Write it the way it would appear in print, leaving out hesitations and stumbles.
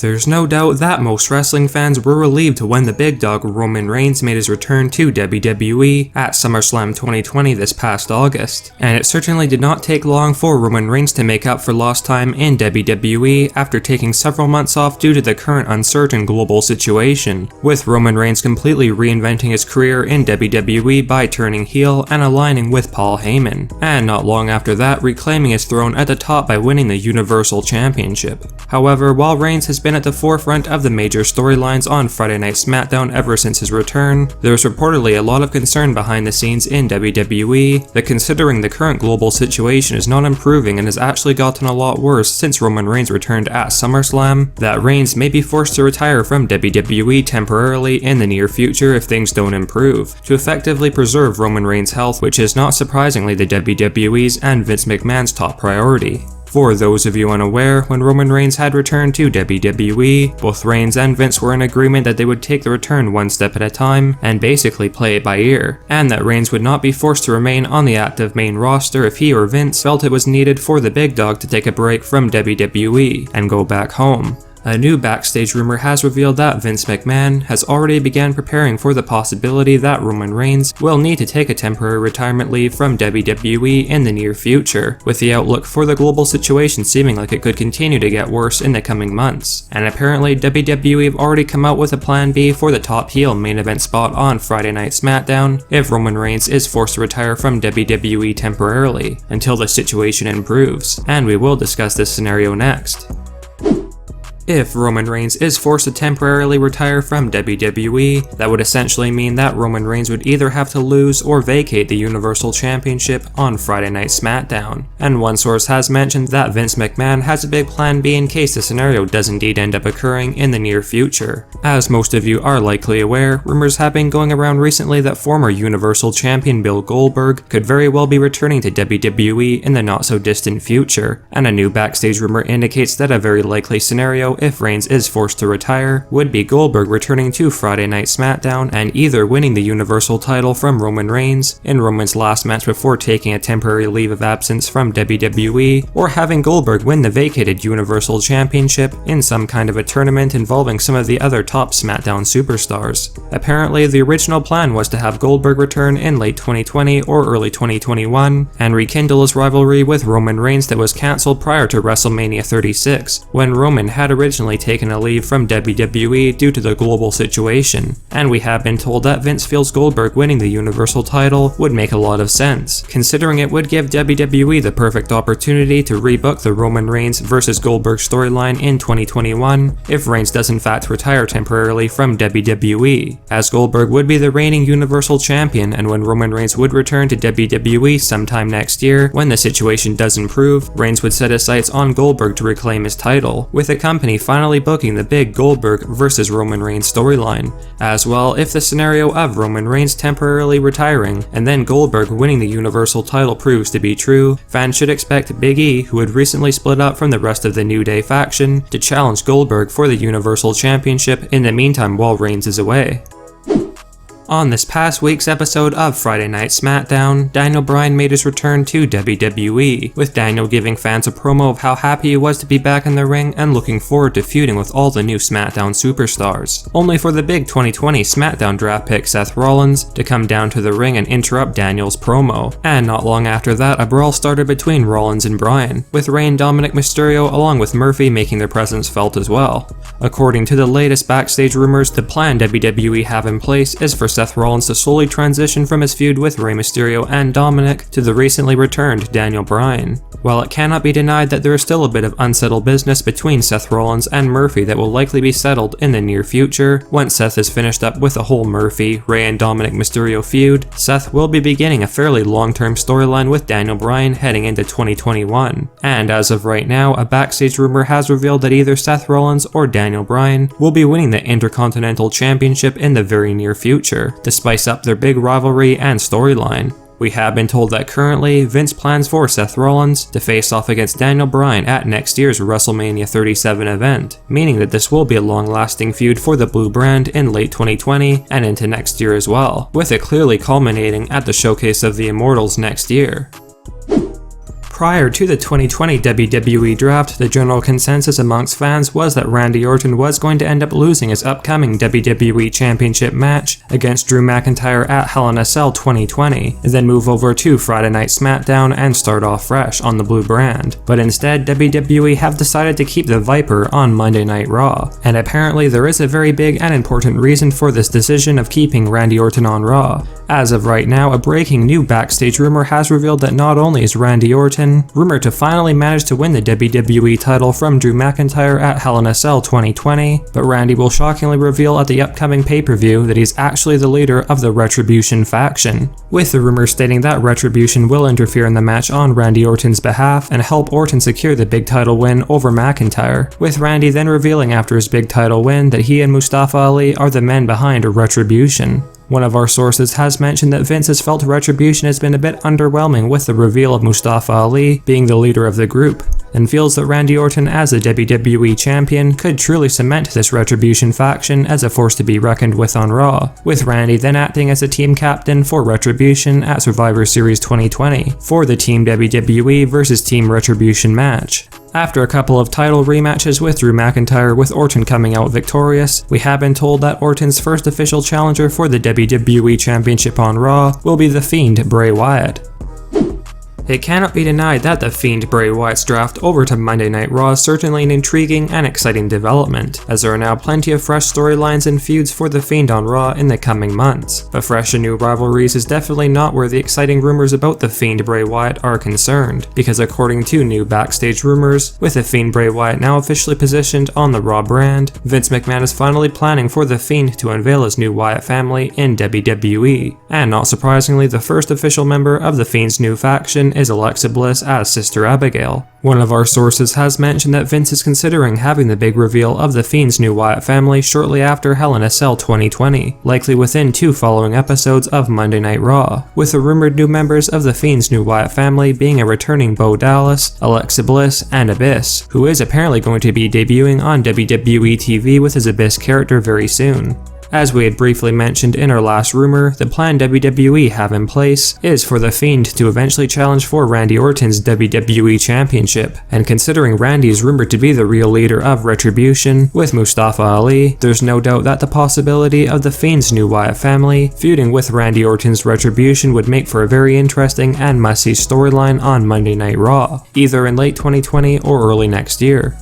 There's no doubt that most wrestling fans were relieved when the big dog Roman Reigns made his return to WWE at SummerSlam 2020 this past August, and it certainly did not take long for Roman Reigns to make up for lost time in WWE after taking several months off due to the current uncertain global situation, with Roman Reigns completely reinventing his career in WWE by turning heel and aligning with Paul Heyman, and not long after that reclaiming his throne at the top by winning the Universal Championship. However, while Reigns has been at the forefront of the major storylines on Friday Night SmackDown ever since his return, there's reportedly a lot of concern behind the scenes in WWE that considering the current global situation is not improving and has actually gotten a lot worse since Roman Reigns returned at SummerSlam, that Reigns may be forced to retire from WWE temporarily in the near future if things don't improve, to effectively preserve Roman Reigns' health, which is not surprisingly the WWE's and Vince McMahon's top priority. For those of you unaware, when Roman Reigns had returned to WWE, both Reigns and Vince were in agreement that they would take the return one step at a time and basically play it by ear, and that Reigns would not be forced to remain on the active main roster if he or Vince felt it was needed for the big dog to take a break from WWE and go back home. A new backstage rumor has revealed that Vince McMahon has already begun preparing for the possibility that Roman Reigns will need to take a temporary retirement leave from WWE in the near future, with the outlook for the global situation seeming like it could continue to get worse in the coming months. And apparently WWE have already come out with a plan B for the top heel main event spot on Friday Night SmackDown if Roman Reigns is forced to retire from WWE temporarily, until the situation improves, and we will discuss this scenario next. If Roman Reigns is forced to temporarily retire from WWE, that would essentially mean that Roman Reigns would either have to lose or vacate the Universal Championship on Friday Night SmackDown, and one source has mentioned that Vince McMahon has a big plan B in case the scenario does indeed end up occurring in the near future. As most of you are likely aware, rumors have been going around recently that former Universal Champion Bill Goldberg could very well be returning to WWE in the not so distant future, and a new backstage rumor indicates that a very likely scenario if Reigns is forced to retire would be Goldberg returning to Friday Night SmackDown and either winning the Universal title from Roman Reigns in Roman's last match before taking a temporary leave of absence from WWE, or having Goldberg win the vacated Universal Championship in some kind of a tournament involving some of the other top SmackDown superstars. Apparently, the original plan was to have Goldberg return in late 2020 or early 2021 and rekindle his rivalry with Roman Reigns that was cancelled prior to WrestleMania 36, when Roman had originally taken a leave from WWE due to the global situation, and we have been told that Vince feels Goldberg winning the Universal title would make a lot of sense, considering it would give WWE the perfect opportunity to rebook the Roman Reigns vs Goldberg storyline in 2021 if Reigns does in fact retire temporarily from WWE, as Goldberg would be the reigning Universal Champion, and when Roman Reigns would return to WWE sometime next year when the situation does improve, Reigns would set his sights on Goldberg to reclaim his title, with the company finally booking the big Goldberg vs Roman Reigns storyline. As well, if the scenario of Roman Reigns temporarily retiring and then Goldberg winning the Universal title proves to be true, fans should expect Big E, who had recently split up from the rest of the New Day faction, to challenge Goldberg for the Universal Championship in the meantime while Reigns is away. On this past week's episode of Friday Night SmackDown, Daniel Bryan made his return to WWE, with Daniel giving fans a promo of how happy he was to be back in the ring and looking forward to feuding with all the new SmackDown superstars, only for the big 2020 SmackDown draft pick Seth Rollins to come down to the ring and interrupt Daniel's promo, and not long after that a brawl started between Rollins and Bryan, with Rey and Dominic Mysterio along with Murphy making their presence felt as well. According to the latest backstage rumors, the plan WWE have in place is for Seth Rollins to slowly transition from his feud with Rey Mysterio and Dominic to the recently returned Daniel Bryan. While it cannot be denied that there is still a bit of unsettled business between Seth Rollins and Murphy that will likely be settled in the near future, once Seth is finished up with the whole Murphy, Rey and Dominic Mysterio feud, Seth will be beginning a fairly long-term storyline with Daniel Bryan heading into 2021. And as of right now, a backstage rumor has revealed that either Seth Rollins or Daniel Bryan will be winning the Intercontinental Championship in the very near future, to spice up their big rivalry and storyline. We have been told that currently, Vince plans for Seth Rollins to face off against Daniel Bryan at next year's WrestleMania 37 event, meaning that this will be a long-lasting feud for the Blue brand in late 2020 and into next year as well, with it clearly culminating at the Showcase of the Immortals next year. Prior to the 2020 WWE Draft, the general consensus amongst fans was that Randy Orton was going to end up losing his upcoming WWE Championship match against Drew McIntyre at Hell in a Cell 2020, and then move over to Friday Night SmackDown and start off fresh on the blue brand. But instead, WWE have decided to keep the Viper on Monday Night Raw, and apparently there is a very big and important reason for this decision of keeping Randy Orton on Raw. As of right now, a breaking new backstage rumor has revealed that not only is Randy Orton rumored to finally manage to win the WWE title from Drew McIntyre at Hell in a Cell 2020, but Randy will shockingly reveal at the upcoming pay-per-view that he's actually the leader of the Retribution faction, with the rumor stating that Retribution will interfere in the match on Randy Orton's behalf and help Orton secure the big title win over McIntyre, with Randy then revealing after his big title win that he and Mustafa Ali are the men behind Retribution. One of our sources has mentioned that Vince has felt Retribution has been a bit underwhelming with the reveal of Mustafa Ali being the leader of the group, and feels that Randy Orton as the WWE champion could truly cement this Retribution faction as a force to be reckoned with on Raw, with Randy then acting as a team captain for Retribution at Survivor Series 2020 for the Team WWE vs Team Retribution match. After a couple of title rematches with Drew McIntyre with Orton coming out victorious, we have been told that Orton's first official challenger for the WWE Championship on Raw will be the Fiend Bray Wyatt. It cannot be denied that the Fiend Bray Wyatt's draft over to Monday Night Raw is certainly an intriguing and exciting development, as there are now plenty of fresh storylines and feuds for the Fiend on Raw in the coming months. But fresh and new rivalries is definitely not where the exciting rumors about the Fiend Bray Wyatt are concerned, because according to new backstage rumors, with the Fiend Bray Wyatt now officially positioned on the Raw brand, Vince McMahon is finally planning for the Fiend to unveil his new Wyatt family in WWE. And not surprisingly, the first official member of the Fiend's new faction is Alexa Bliss as Sister Abigail. One of our sources has mentioned that Vince is considering having the big reveal of the Fiend's new Wyatt family shortly after Hell in a Cell 2020, likely within 2 following episodes of Monday Night Raw, with the rumored new members of the Fiend's new Wyatt family being a returning Bo Dallas, Alexa Bliss, and Abyss, who is apparently going to be debuting on WWE TV with his Abyss character very soon. As we had briefly mentioned in our last rumor, the plan WWE have in place is for The Fiend to eventually challenge for Randy Orton's WWE Championship, and considering Randy is rumored to be the real leader of Retribution with Mustafa Ali, there's no doubt that the possibility of The Fiend's new Wyatt family feuding with Randy Orton's Retribution would make for a very interesting and must-see storyline on Monday Night Raw, either in late 2020 or early next year.